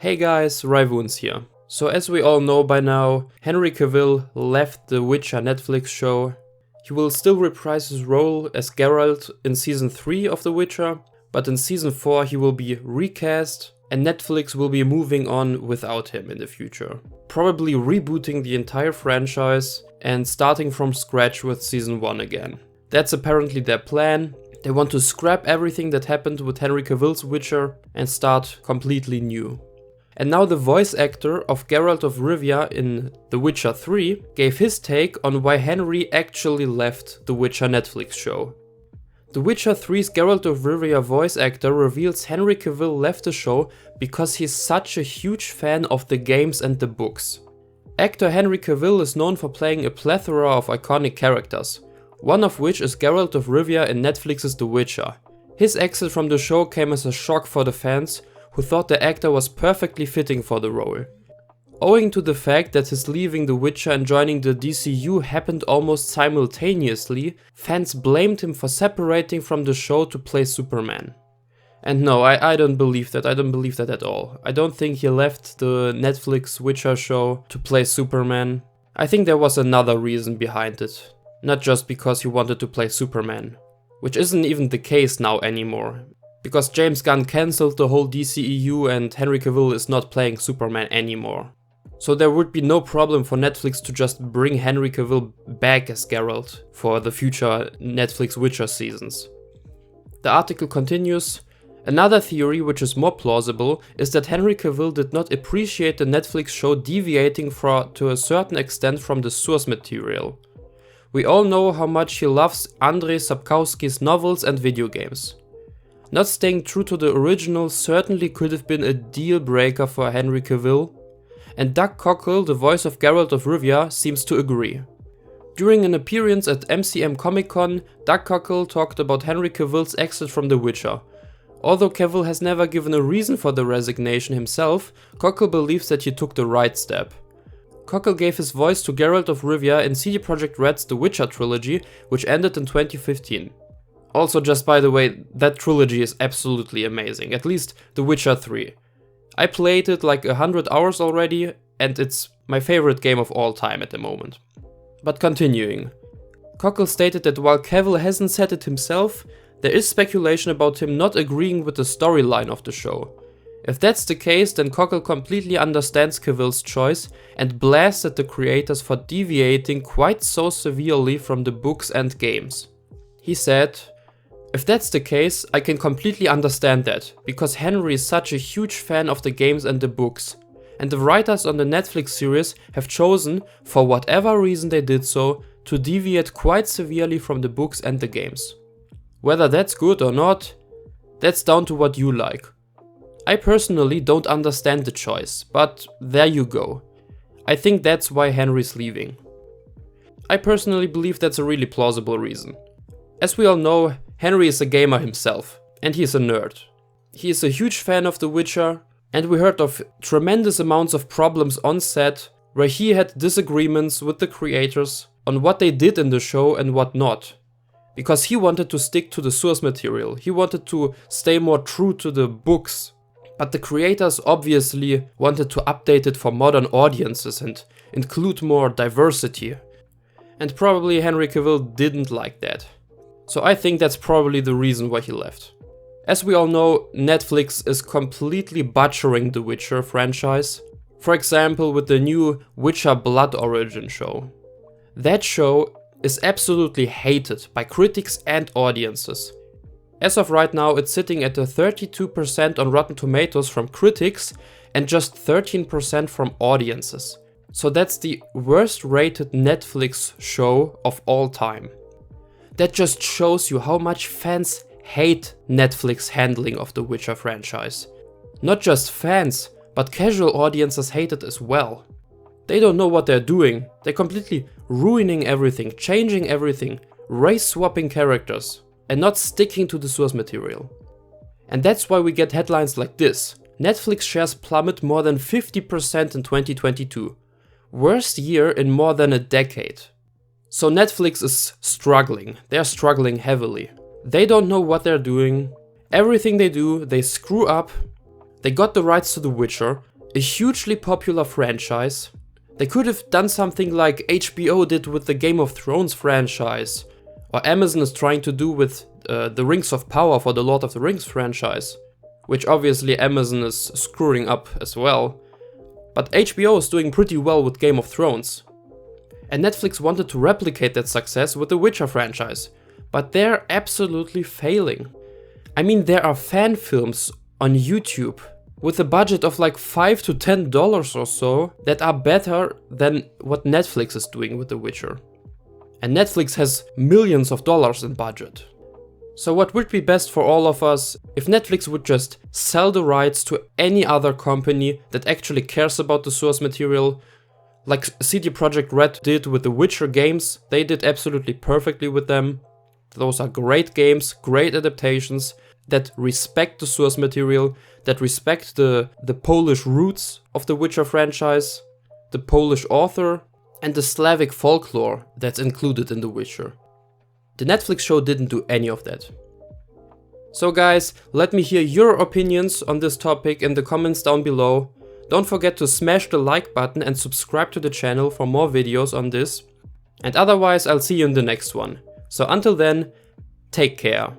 Hey guys, Ryvoons here. So as we all know by now, Henry Cavill left the Witcher Netflix show. He will still reprise his role as Geralt in season 3 of The Witcher, but in season 4 he will be recast and Netflix will be moving on without him in the future. Probably rebooting the entire franchise and starting from scratch with season 1 again. That's apparently their plan. They want to scrap everything that happened with Henry Cavill's Witcher and start completely new. And now the voice actor of Geralt of Rivia in The Witcher 3 gave his take on why Henry actually left the Witcher Netflix show. The Witcher 3's Geralt of Rivia voice actor reveals Henry Cavill left the show because he's such a huge fan of the games and the books. Actor Henry Cavill is known for playing a plethora of iconic characters, one of which is Geralt of Rivia in Netflix's The Witcher. His exit from the show came as a shock for the fans, who thought the actor was perfectly fitting for the role. Owing to the fact that his leaving The Witcher and joining the DCU happened almost simultaneously, fans blamed him for separating from the show to play Superman. And no, I don't believe that. I don't believe that at all. I don't think he left the Netflix Witcher show to play Superman. I think there was another reason behind it. Not just because he wanted to play Superman. Which isn't even the case now anymore. Because James Gunn cancelled the whole DCEU and Henry Cavill is not playing Superman anymore. So there would be no problem for Netflix to just bring Henry Cavill back as Geralt for the future Netflix Witcher seasons. The article continues. Another theory, which is more plausible, is that Henry Cavill did not appreciate the Netflix show deviating to a certain extent from the source material. We all know how much he loves Andrzej Sapkowski's novels and video games. Not staying true to the original certainly could have been a deal breaker for Henry Cavill, and Doug Cockle, the voice of Geralt of Rivia, seems to agree. During an appearance at MCM Comic Con, Doug Cockle talked about Henry Cavill's exit from The Witcher. Although Cavill has never given a reason for the resignation himself, Cockle believes that he took the right step. Cockle gave his voice to Geralt of Rivia in CD Projekt Red's The Witcher trilogy, which ended in 2015. Also, just by the way, that trilogy is absolutely amazing, at least The Witcher 3. I played it like 100 hours already, and it's my favorite game of all time at the moment. But continuing. Cockle stated that while Cavill hasn't said it himself, there is speculation about him not agreeing with the storyline of the show. If that's the case, then Cockle completely understands Cavill's choice and blasted the creators for deviating quite so severely from the books and games. He said, "If that's the case, I can completely understand that, because Henry is such a huge fan of the games and the books, and the writers on the Netflix series have chosen, for whatever reason they did so, to deviate quite severely from the books and the games. Whether that's good or not, that's down to what you like. I personally don't understand the choice, but there you go. I think that's why Henry's leaving." I personally believe that's a really plausible reason. As we all know, Henry is a gamer himself, and he is a nerd. He is a huge fan of The Witcher, and we heard of tremendous amounts of problems on set where he had disagreements with the creators on what they did in the show and what not. Because he wanted to stick to the source material, he wanted to stay more true to the books, but the creators obviously wanted to update it for modern audiences and include more diversity. And probably Henry Cavill didn't like that. So I think that's probably the reason why he left. As we all know, Netflix is completely butchering the Witcher franchise. For example, with the new Witcher Blood Origin show. That show is absolutely hated by critics and audiences. As of right now, it's sitting at a 32% on Rotten Tomatoes from critics and just 13% from audiences. So that's the worst rated Netflix show of all time. That just shows you how much fans hate Netflix handling of the Witcher franchise. Not just fans, but casual audiences hate it as well. They don't know what they're doing. They're completely ruining everything, changing everything, race swapping characters, and not sticking to the source material. And that's why we get headlines like this. Netflix shares plummet more than 50% in 2022. Worst year in more than a decade. So Netflix is struggling. They're struggling heavily. They don't know what they're doing. Everything they do, they screw up. They got the rights to The Witcher, a hugely popular franchise. They could have done something like HBO did with the Game of Thrones franchise, or Amazon is trying to do with the Rings of Power for the Lord of the Rings franchise, which obviously Amazon is screwing up as well. But HBO is doing pretty well with Game of Thrones. And Netflix wanted to replicate that success with the Witcher franchise, but they're absolutely failing. I mean, there are fan films on YouTube with a budget of like $5 to $10 or so that are better than what Netflix is doing with The Witcher. And Netflix has millions of dollars in budget. So what would be best for all of us if Netflix would just sell the rights to any other company that actually cares about the source material, like CD Projekt Red did with the Witcher games. They did absolutely perfectly with them. Those are great games, great adaptations that respect the source material, that respect the Polish roots of the Witcher franchise, the Polish author, and the Slavic folklore that's included in The Witcher. The Netflix show didn't do any of that. So guys, let me hear your opinions on this topic in the comments down below. Don't forget to smash the like button and subscribe to the channel for more videos on this. And otherwise, I'll see you in the next one. So until then, take care.